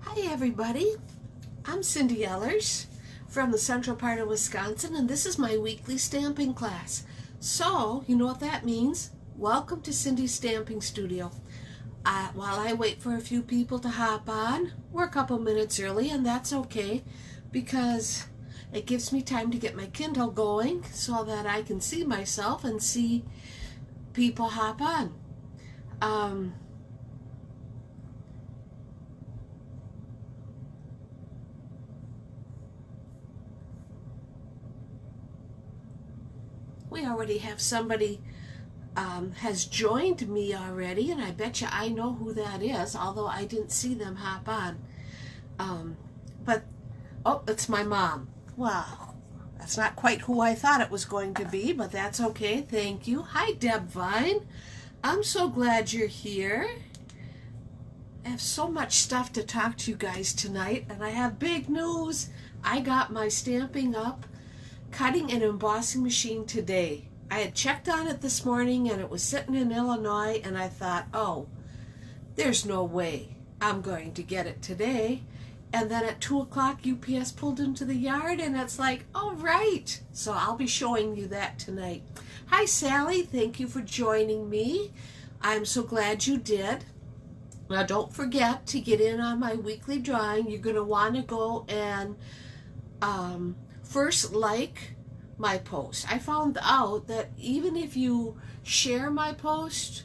Hi everybody, I'm Cindy Ellers from the central part of Wisconsin, and this is my weekly stamping class. So, you know what that means? Welcome to Cindy's Stamping Studio. While I wait for a few people to hop on, we're a couple minutes early, and that's okay because it gives me time to get my Kindle going so that I can see myself and see people hop on. Um, we already have somebody has joined me already, and I bet you I know who that is, although I didn't see them hop on. Um, but, oh, it's my mom. Wow, that's not quite who I thought it was going to be, but that's okay. Thank you. Hi, Deb Vine. I'm so glad you're here. I have so much stuff to talk to you guys tonight, and I have big news. I got my Stampin' Up! Cutting and embossing machine today. I had checked on it this morning and it was sitting in Illinois, and I thought, oh, there's no way I'm going to get it today. And then at 2 o'clock, UPS pulled into the yard, and it's like, all right. So I'll be showing you that tonight. Hi, Sally. Thank you for joining me. I'm so glad you did. Now, don't forget to get in on my weekly drawing. You're going to want to go and first like my post. I found out that even if you share my post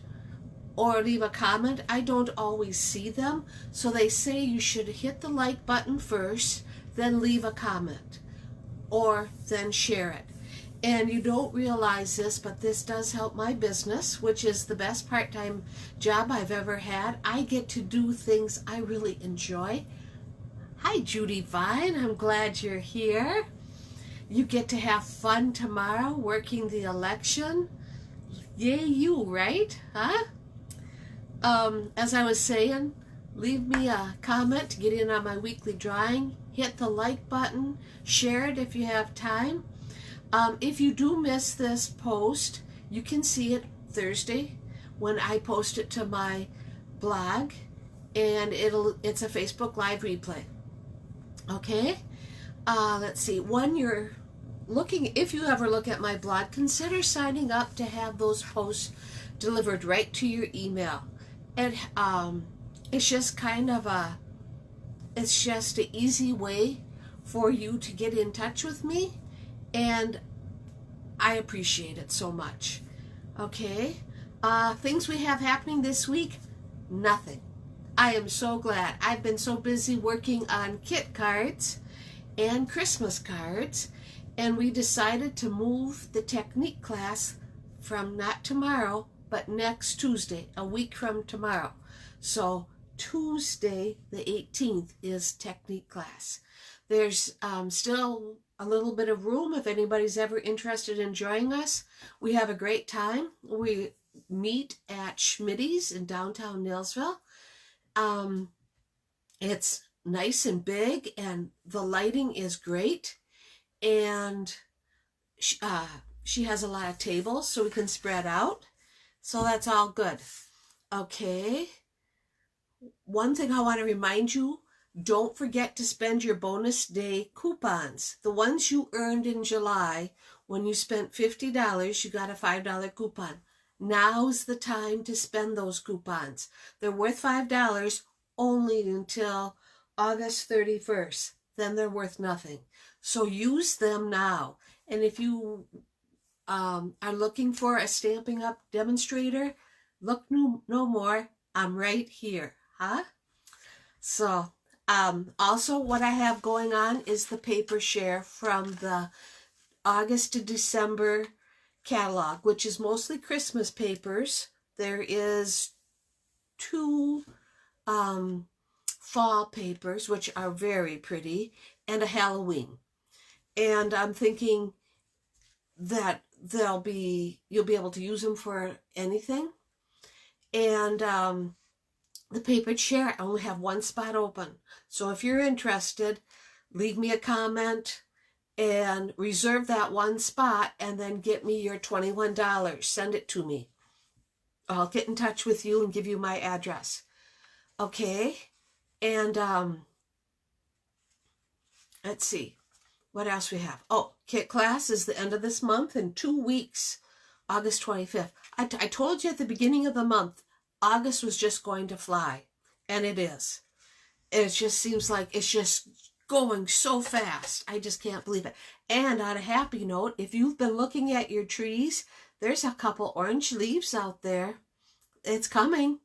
or leave a comment, I don't always see them. So they say you should hit the like button first, then leave a comment, or then share it. And you don't realize this, but this does help my business, which is the best part-time job I've ever had. I get to do things I really enjoy. Hi, Judy Vine. I'm glad you're here. You get to have fun tomorrow working the election. Yay you, right? Huh? As I was saying, leave me a comment to get in on my weekly drawing. Hit the like button. Share it if you have time. If you do miss this post, you can see it Thursday when I post it to my blog, and it's a Facebook Live replay. Okay? Let's see. When you're looking, if you ever look at my blog, consider signing up to have those posts delivered right to your email. And it's just kind of it's just an easy way for you to get in touch with me, and I appreciate it so much. Okay? Things we have happening this week? Nothing. I am so glad. I've been so busy working on kit cards and Christmas cards, and we decided to move the technique class from not tomorrow, but next Tuesday, a week from tomorrow. So Tuesday the 18th is technique class. There's still a little bit of room if anybody's ever interested in joining us. We have a great time. We meet at Schmitty's in downtown Neillsville. It's nice and big, and the lighting is great, and she has a lot of tables so we can spread out, so that's all good. Okay, one thing I want to remind you, don't forget to spend your bonus day coupons. The ones you earned in July when you spent $50, you got a $5 coupon. Now's the time to spend those coupons. They're worth $5 only until August 31st. Then they're worth nothing. So use them now. And if you are looking for a Stampin' Up! Demonstrator, look no more. I'm right here. Huh? So, also what I have going on is the paper share from the August to December catalog, which is mostly Christmas papers. There is 2 fall papers, which are very pretty, and a Halloween. And I'm thinking that you'll be able to use them for anything. And the paper share, I only have 1 spot open. So if you're interested, leave me a comment and reserve that 1 spot, and then get me your $21. Send it to me. I'll get in touch with you and give you my address. Okay? And let's see. What else we have? Oh, Kit class is the end of this month in 2 weeks, August 25th. I told you at the beginning of the month, August was just going to fly, and it is. It just seems like it's just going so fast. I just can't believe it. And on a happy note, if you've been looking at your trees, there's a couple orange leaves out there. It's coming.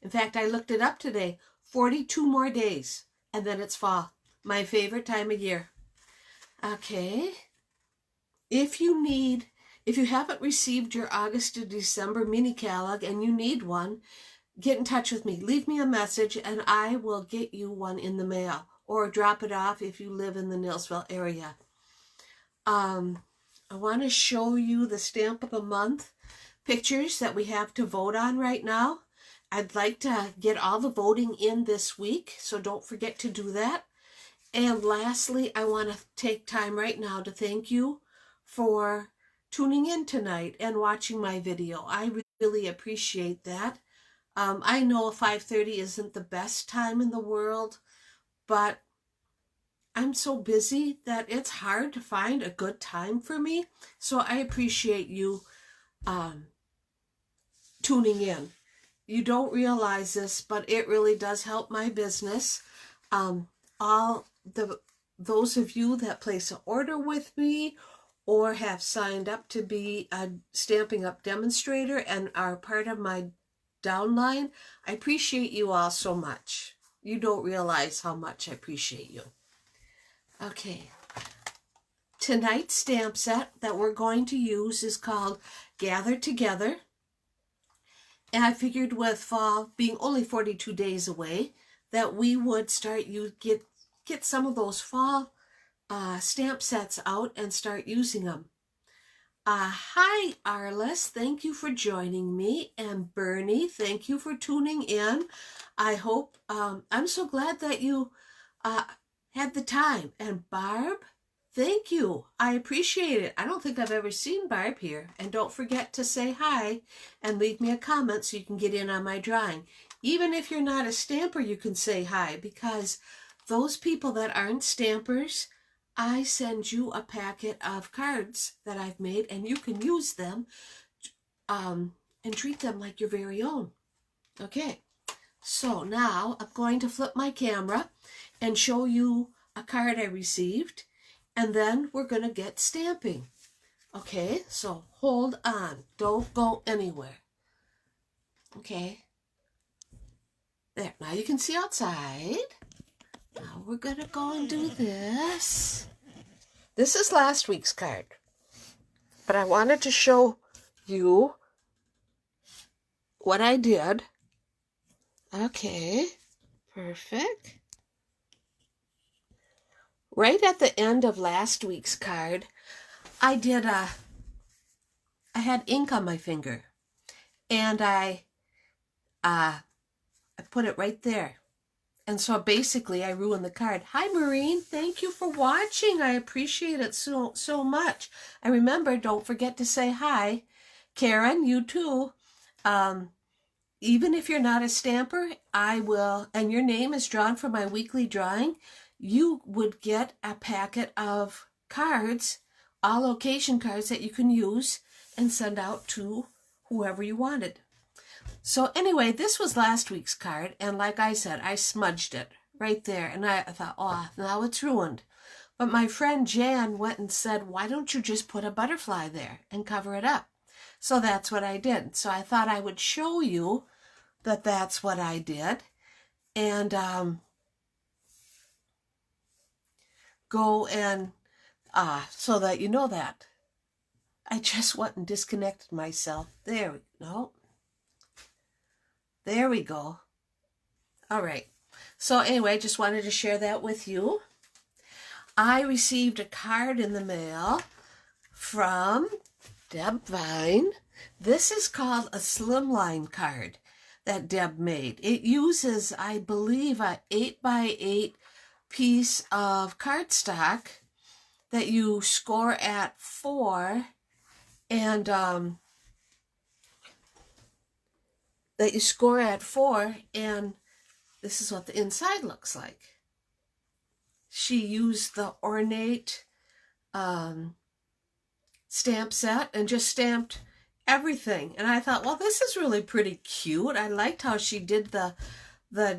In fact, I looked it up today. 42 more days, and then it's fall. My favorite time of year. Okay. If you haven't received your August to December mini catalog and you need one, get in touch with me. Leave me a message and I will get you one in the mail or drop it off if you live in the Neillsville area. I want to show you the stamp of the month pictures that we have to vote on right now. I'd like to get all the voting in this week, so don't forget to do that. And lastly, I want to take time right now to thank you for tuning in tonight and watching my video. I really appreciate that. I know 5:30 isn't the best time in the world, but I'm so busy that it's hard to find a good time for me. So I appreciate you tuning in. You don't realize this, but it really does help my business. Those of you that place an order with me or have signed up to be a Stampin' Up! Demonstrator and are part of my downline, I appreciate you all so much. You don't realize how much I appreciate you. Okay. Tonight's stamp set that we're going to use is called Gather Together. And I figured with fall being only 42 days away, that we would start get some of those fall stamp sets out and start using them. Hi, Arliss. Thank you for joining me. And Bernie, thank you for tuning in. I hope, I'm so glad that you had the time. And Barb, thank you. I appreciate it. I don't think I've ever seen Barb here. And don't forget to say hi and leave me a comment so you can get in on my drawing. Even if you're not a stamper, you can say hi, because those people that aren't stampers, I send you a packet of cards that I've made, and you can use them and treat them like your very own. Okay, so now I'm going to flip my camera and show you a card I received, and then we're going to get stamping. Okay, so hold on. Don't go anywhere. Okay. There, now you can see outside. Now we're going to go and do this. This is last week's card. But I wanted to show you what I did. Okay, perfect. Right at the end of last week's card, I had ink on my finger. And I put it right there. And so basically I ruined the card. Hi, Maureen. Thank you for watching. I appreciate it so much. And remember, don't forget to say hi. Karen, you too. Even if you're not a stamper, I will, and your name is drawn for my weekly drawing, you would get a packet of cards, all location cards that you can use and send out to whoever you wanted. So anyway, this was last week's card, and like I said, I smudged it right there, and I thought, oh, now it's ruined. But my friend Jan went and said, why don't you just put a butterfly there and cover it up? So that's what I did. So I thought I would show you that that's what I did, and go and, so that you know that. I just went and disconnected myself. There we go. There we go. All right. So anyway, just wanted to share that with you. I received a card in the mail from Deb Vine. This is called a slimline card that Deb made. It uses, I believe, a 8x8 piece of cardstock that you score at 4, and and this is what the inside looks like. she used the Ornate stamp set and just stamped everything. And I thought, well, this is really pretty cute. I liked how she did the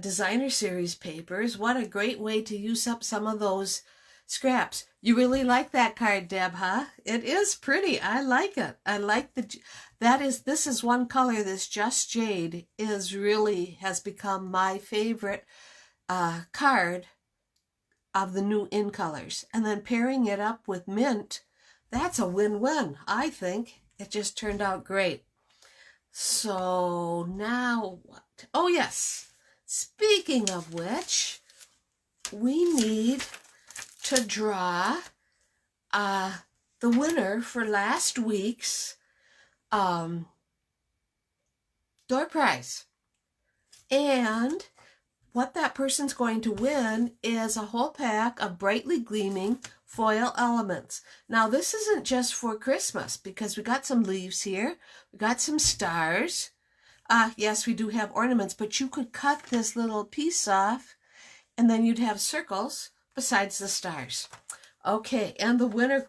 designer series papers. What a great way to use up some of those scraps. You really like that card, Deb, huh? It is pretty. I like it. I like this is one color, this Just Jade has become my favorite card of the new in colors. And then pairing it up with mint, that's a win-win, I think. It just turned out great. So now what? Oh, yes. Speaking of which, we need to draw the winner for last week's door prize. And what that person's going to win is a whole pack of brightly gleaming foil elements. Now, this isn't just for Christmas because we got some leaves here. We got some stars. Yes, we do have ornaments, but you could cut this little piece off and then you'd have circles besides the stars. Okay, and the winner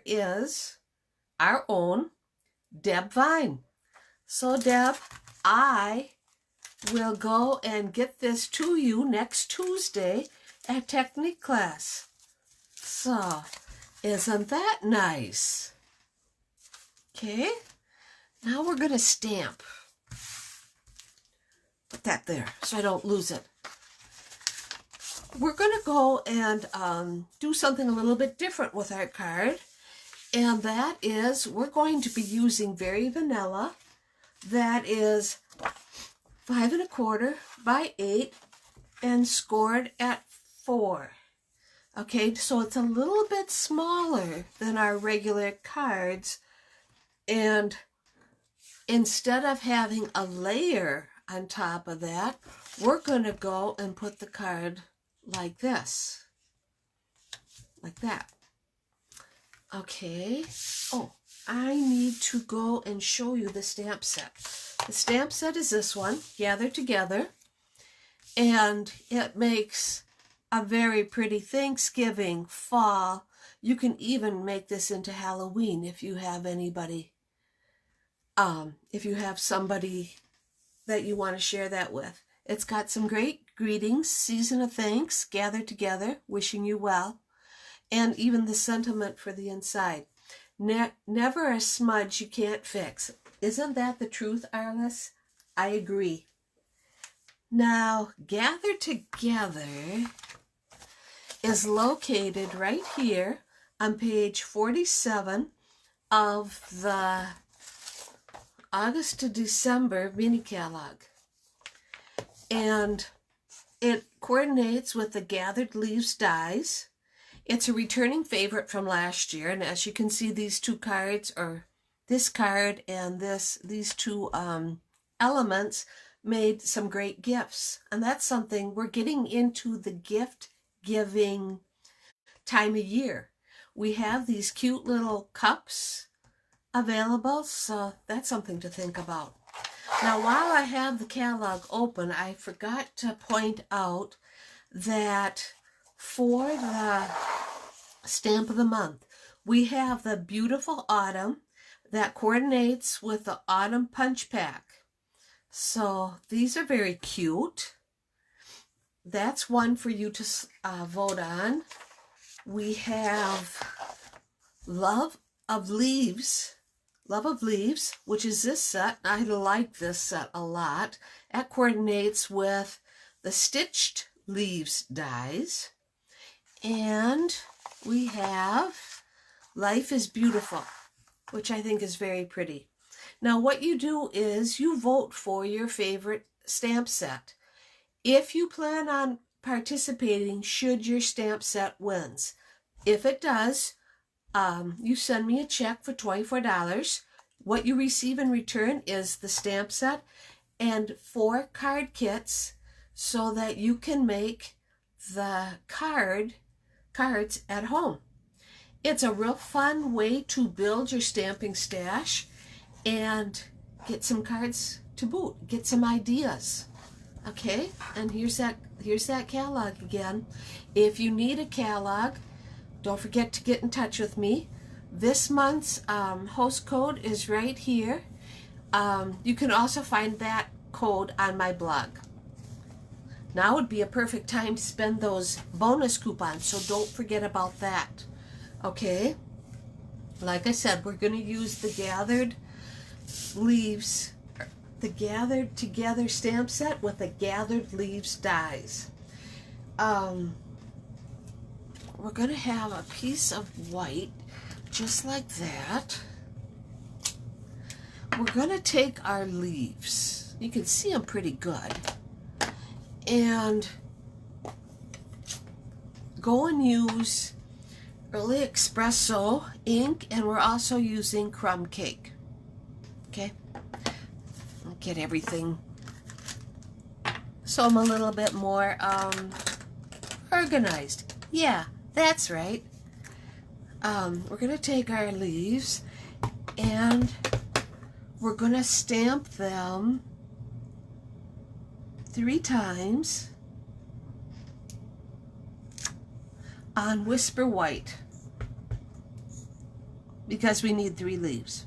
is our own Deb Vine. So, Deb, I will go and get this to you next Tuesday at Technique class. So, isn't that nice? Okay, now we're going to stamp. Put that there so I don't lose it. We're going to go and do something a little bit different with our card. And that is, we're going to be using Very Vanilla. That is 5 1/4 by 8 and scored at 4. Okay, so it's a little bit smaller than our regular cards. And instead of having a layer on top of that, we're going to go and put the card like this. Like that. Okay. Oh, I need to go and show you the stamp set. The stamp set is this one, Gather Together. And it makes a very pretty Thanksgiving, fall. You can even make this into Halloween if you have anybody, if you have somebody that you want to share that with. It's got some great greetings, season of thanks, gather together, wishing you well, and even the sentiment for the inside. Never a smudge you can't fix. Isn't that the truth, Arliss? I agree. Now, Gather Together is located right here on page 47 of the August to December mini catalog. And it coordinates with the Gathered Leaves dies. It's a returning favorite from last year, and as you can see, these two cards, or this card and these two elements, made some great gifts. And that's something, we're getting into the gift giving time of year. We have these cute little cups available, so that's something to think about. Now, while I have the catalog open, I forgot to point out that for the stamp of the month, we have the beautiful autumn that coordinates with the autumn punch pack. So these are very cute. That's one for you to vote on. We have Love of Leaves, which is this set. I like this set a lot. That coordinates with the Stitched Leaves dies. And we have Life is Beautiful, which I think is very pretty. Now, what you do is you vote for your favorite stamp set. If you plan on participating, should your stamp set wins. If it does, you send me a check for $24. What you receive in return is the stamp set and 4 card kits so that you can make the cards at home. It's a real fun way to build your stamping stash and get some cards to boot, get some ideas. Okay, and here's that catalog again. If you need a catalog, don't forget to get in touch with me. This month's host code is right here. You can also find that code on my blog. Now would be a perfect time to spend those bonus coupons, so don't forget about that. Okay? Like I said, we're going to use the Gathered Leaves, the Gathered Together stamp set with the Gathered Leaves dies. We're going to have a piece of white, just like that. We're going to take our leaves. You can see them pretty good. And go and use Early Espresso ink, and we're also using crumb cake. Okay? I'll get everything so I'm a little bit more organized. Yeah, that's right. We're going to take our leaves and we're going to stamp them 3 times on Whisper White because we need 3 leaves.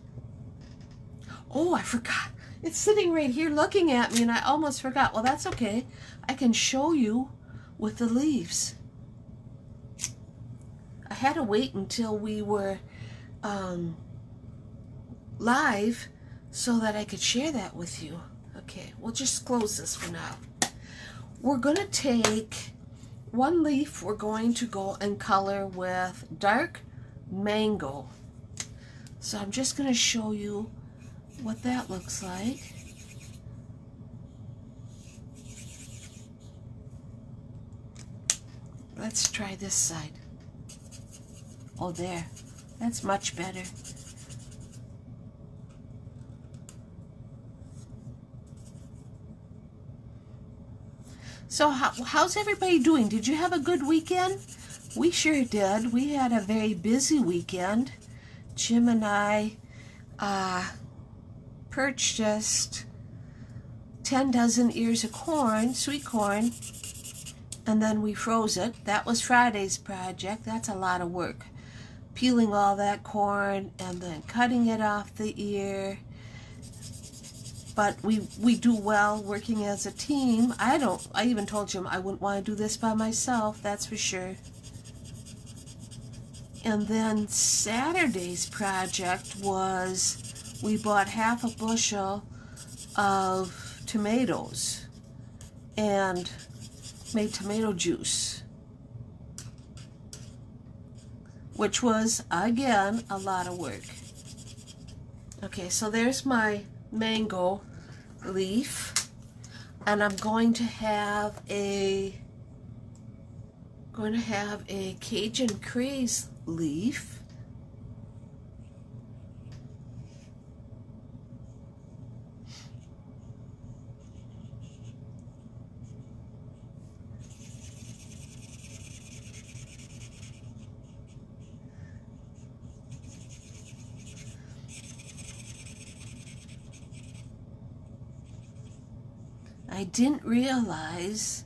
Oh, I forgot. It's sitting right here looking at me and I almost forgot. Well, that's okay. I can show you with the leaves. I had to wait until we were live so that I could share that with you. Okay, we'll just close this for now. We're going to take 1 leaf, we're going to go and color with dark mango. So I'm just going to show you what that looks like. Let's try this side. Oh, there. That's much better. So how's everybody doing? Did you have a good weekend? We sure did. We had a very busy weekend. Jim and I purchased 10 dozen ears of corn, sweet corn, and then we froze it. That was Friday's project. That's a lot of work. Peeling all that corn and then cutting it off the ear. But we do well working as a team. I even told Jim I wouldn't want to do this by myself, that's for sure. And then Saturday's project was we bought half a bushel of tomatoes and made tomato juice, which was, again, a lot of work. Okay, so there's my mango leaf, and I'm going to have a Cajun Craze leaf. I didn't realize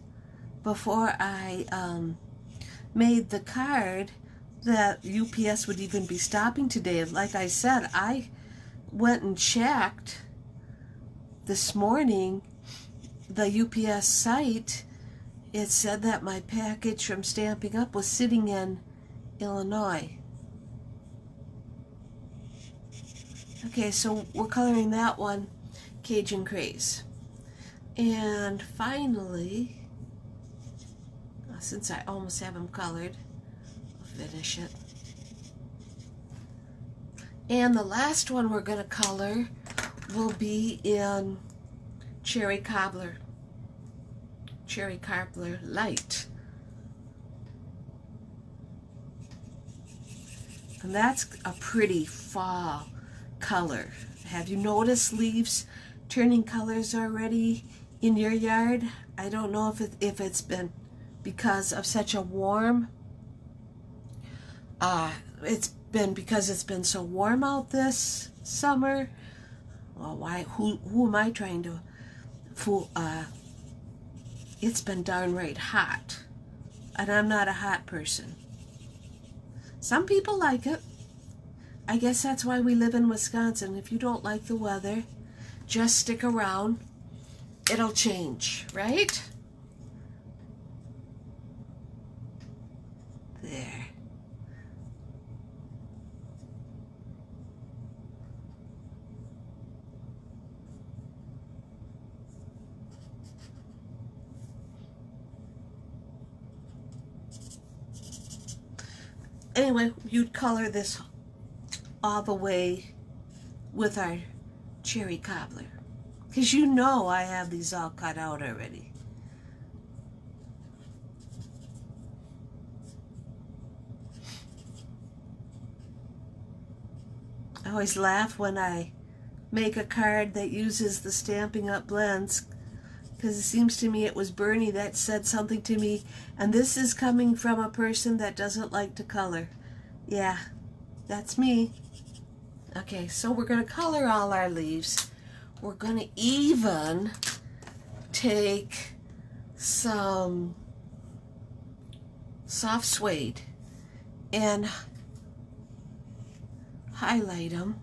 before I made the card that UPS would even be stopping today. Like I said, I went and checked this morning the UPS site. It said that my package from Stampin' Up was sitting in Illinois. Okay, so we're coloring that one Cajun Craze. And finally, since I almost have them colored, I'll finish it. And the last one we're going to color will be in Cherry Cobbler Light. And that's a pretty fall color. Have you noticed leaves turning colors already in your yard? I don't know if it's been because of such a warm, it's been because it's been so warm out this summer. Well, who am I trying to fool, it's been downright hot. And I'm not a hot person. Some people like it. I guess that's why we live in Wisconsin. If you don't like the weather, just stick around. It'll change, right? There. Anyway, you'd color this all the way with our cherry cobbler. Because you know I have these all cut out already. I always laugh when I make a card that uses the Stampin' Up! Blends, because it seems to me it was Bernie that said something to me, and this is coming from a person that doesn't like to color. Yeah, that's me. Okay, so we're going to color all our leaves. We're going to even take some soft suede and highlight them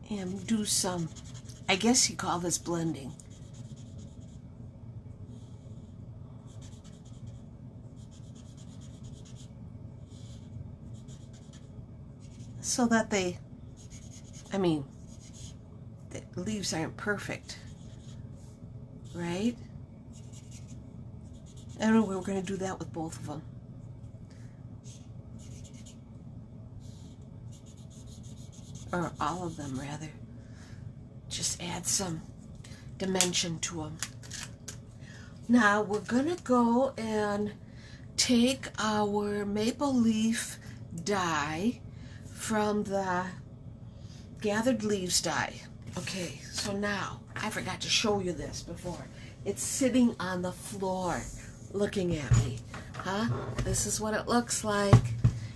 and do some, I guess you call this blending. So that the leaves aren't perfect, right? And we're going to do that with both of them. Or all of them, rather. Just add some dimension to them. Now we're going to go and take our maple leaf die from the gathered leaves die. Okay, so now, I forgot to show you this before. It's sitting on the floor looking at me. Huh? This is what it looks like.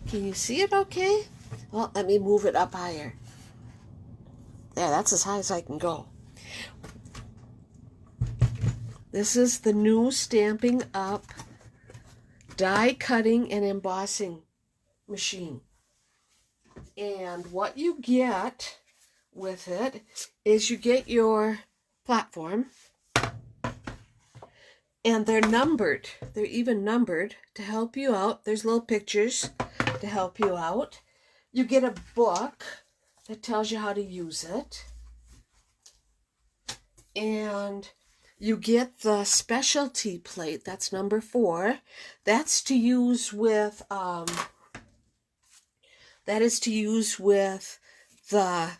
Can you see it okay? Well, let me move it up higher. There, that's as high as I can go. This is the new Stampin' Up! Die cutting and embossing machine. And what you get with it is you get your platform, and they're numbered. They're even numbered to help you out. There's little pictures to help you out. You get a book that tells you how to use it. And you get the specialty plate. That's number 4. That's to use with the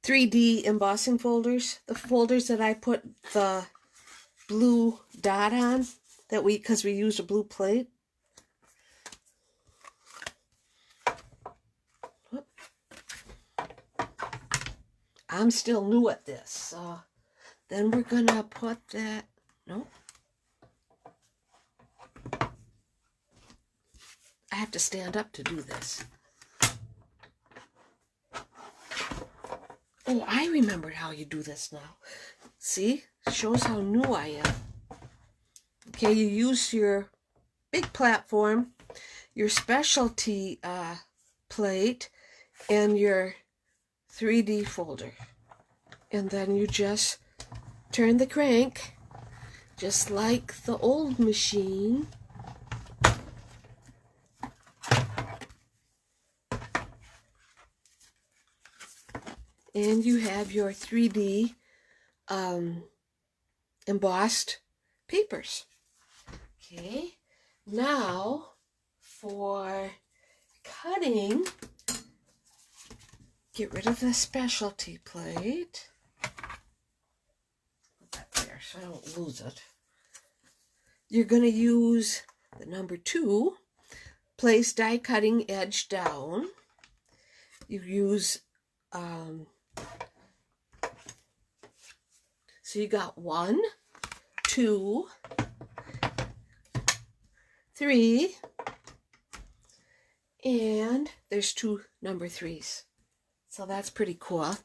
3D embossing folders, the folders that I put the blue dot on, because we used a blue plate. I'm still new at this. Then we're going to put that, no. I have to stand up to do this. Oh, I remembered how you do this now. See? Shows how new I am. Okay, you use your big platform, your specialty plate, and your 3D folder. And then you just turn the crank, just like the old machine. And you have your 3D embossed papers. Okay, now for cutting, get rid of the specialty plate. Put that there so I don't lose it. You're going to use the number 2, place die cutting edge down. You use so you got 1, 2, 3, and there's 2 number 3s. So that's pretty cool.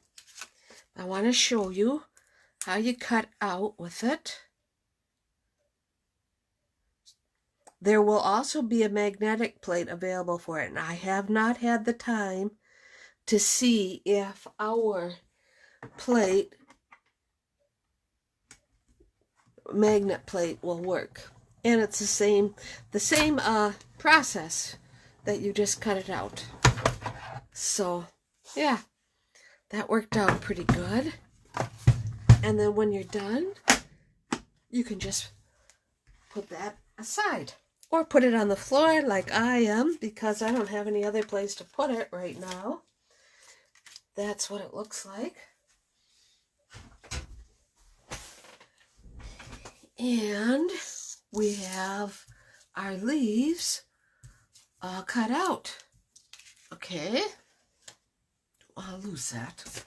I want to show you how you cut out with it. There will also be a magnetic plate available for it, and I have not had the time to see if our plate, magnet plate, will work. And it's the same process that you just cut it out. So yeah, that worked out pretty good. And then when you're done, you can just put that aside. Or put it on the floor like I am, because I don't have any other place to put it right now. That's what it looks like. And we have our leaves all cut out. Okay. I'll lose that.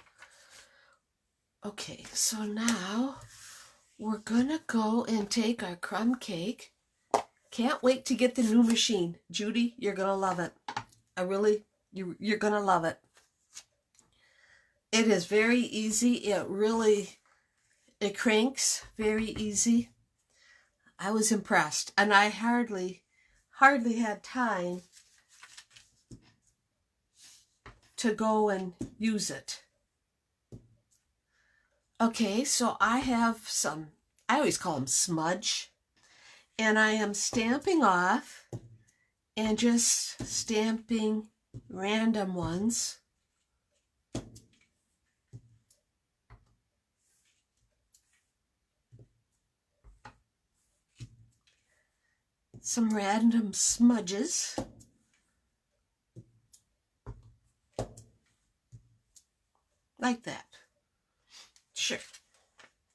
Okay, so now we're gonna go and take our crumb cake. Can't wait to get the new machine. Judy, you're gonna love it. You're gonna love it. It is very easy. It cranks very easy. I was impressed, and I hardly had time to go and use it. Okay, so I have some, I always call them smudge, and I am stamping off and just stamping random ones. Some random smudges. Like that. Sure.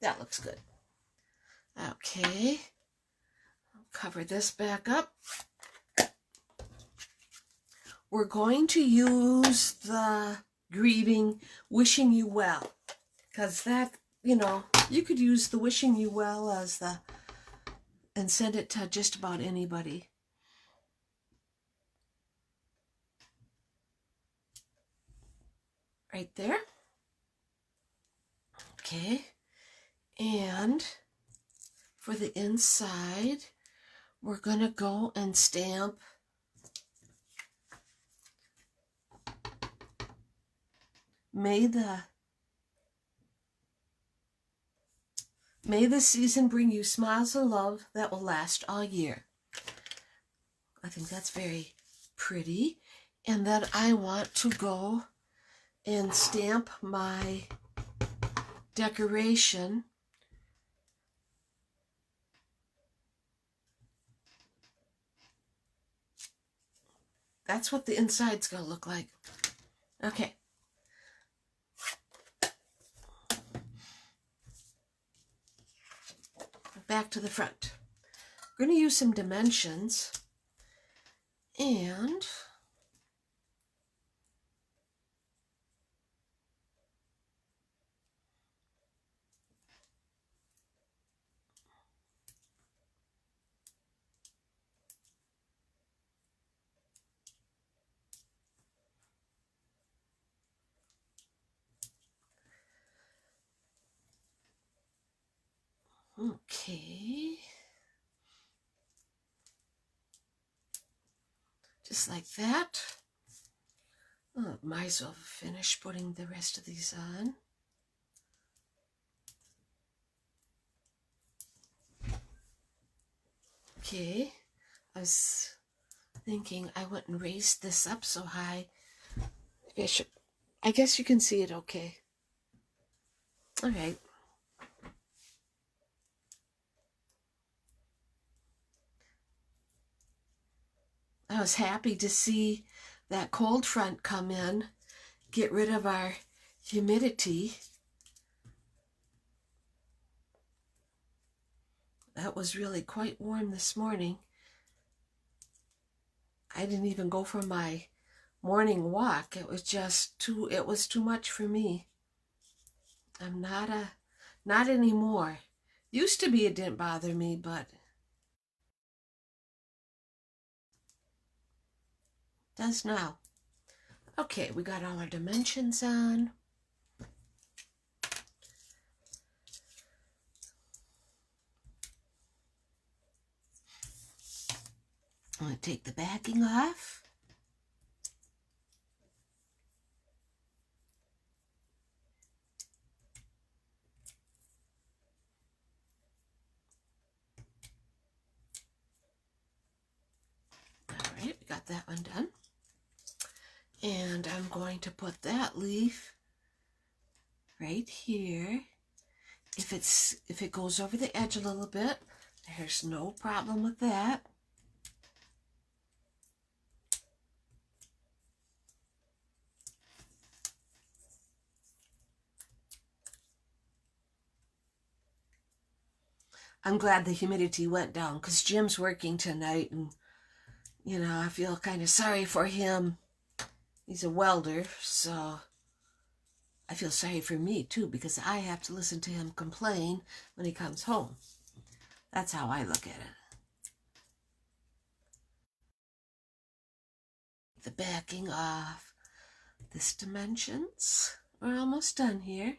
That looks good. Okay. I'll cover this back up. We're going to use the greeting, wishing you well. Because that, you could use the wishing you well as and send it to just about anybody. Right there. Okay. And for the inside, we're going to go and stamp May the season bring you smiles of love that will last all year. I think that's very pretty. And then I want to go and stamp my decoration. That's what the inside's going to look like. Okay. Back to the front. We're going to use some dimensions, and okay. Just like that. Oh, might as well finish putting the rest of these on. Okay, I was thinking I wouldn't raise this up so high. I guess you can see it okay. All right. I was happy to see that cold front come in, get rid of our humidity. That was really quite warm this morning. I didn't even go for my morning walk. It was too much for me. I'm not anymore. Used to be it didn't bother me, but does now. Okay, we got all our dimensions on. I'm going to take the backing off. All right, we got that one done. And I'm going to put that leaf right here. If it goes over the edge a little bit, there's no problem with that. I'm glad the humidity went down because Jim's working tonight, and you know, I feel kind of sorry for him. He's a welder, so I feel sorry for me too because I have to listen to him complain when he comes home. That's how I look at it. The backing off this dimensions. We're almost done here.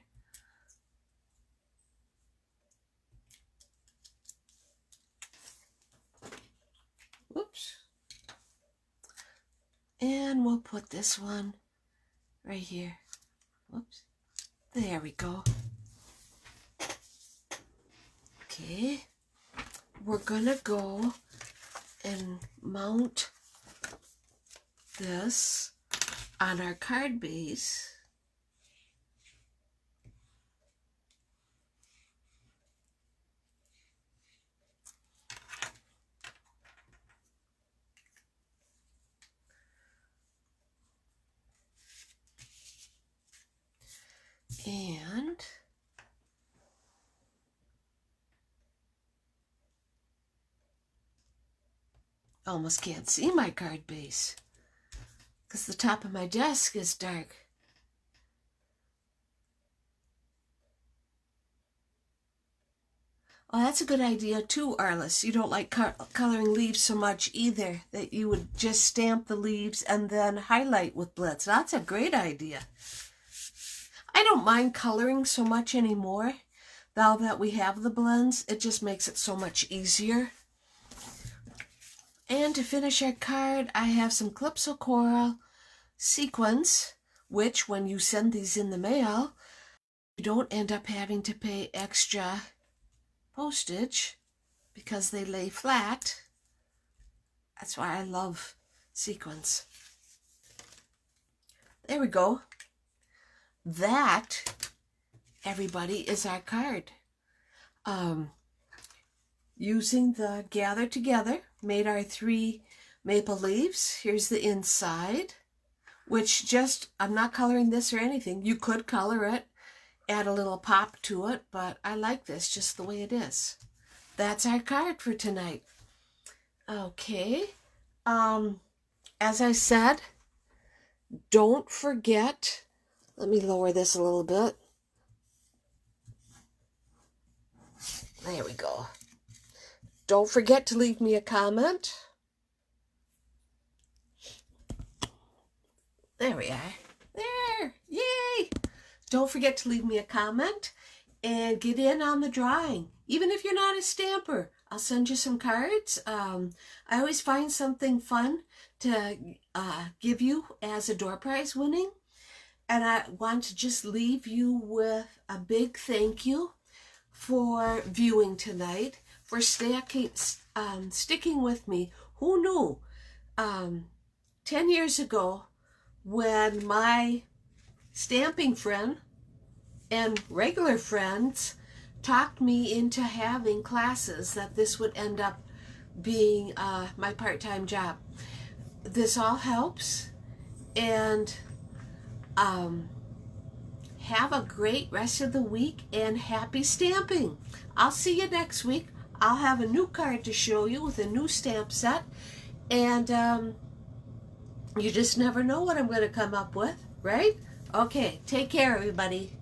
Whoops. And we'll put this one right here. Whoops. There we go. Okay. We're gonna go and mount this on our card base. And I almost can't see my card base because the top of my desk is dark. Oh, that's a good idea too, Arliss. You don't like coloring leaves so much either, that you would just stamp the leaves and then highlight with Blitz. That's a great idea. I don't mind coloring so much anymore. Now that we have the blends, it just makes it so much easier. And to finish our card, I have some Calypso Coral sequins, which when you send these in the mail, you don't end up having to pay extra postage because they lay flat. That's why I love sequins. There we go. That, everybody, is our card. Using the Gather Together, made our 3 maple leaves. Here's the inside, which just, I'm not coloring this or anything. You could color it, add a little pop to it, but I like this just the way it is. That's our card for tonight. Okay. As I said, don't forget, let me lower this a little bit. There we go. Don't forget to leave me a comment. There we are. There. Yay! Don't forget to leave me a comment and get in on the drawing. Even if you're not a stamper, I'll send you some cards. I always find something fun to give you as a door prize winning. And I want to just leave you with a big thank you for viewing tonight, for sticking with me. Who knew? 10 years ago, when my stamping friend and regular friends talked me into having classes, that this would end up being my part-time job. This all helps, and have a great rest of the week and happy stamping. I'll see you next week. I'll have a new card to show you with a new stamp set, and you just never know what I'm going to come up with, right? Okay, take care, everybody.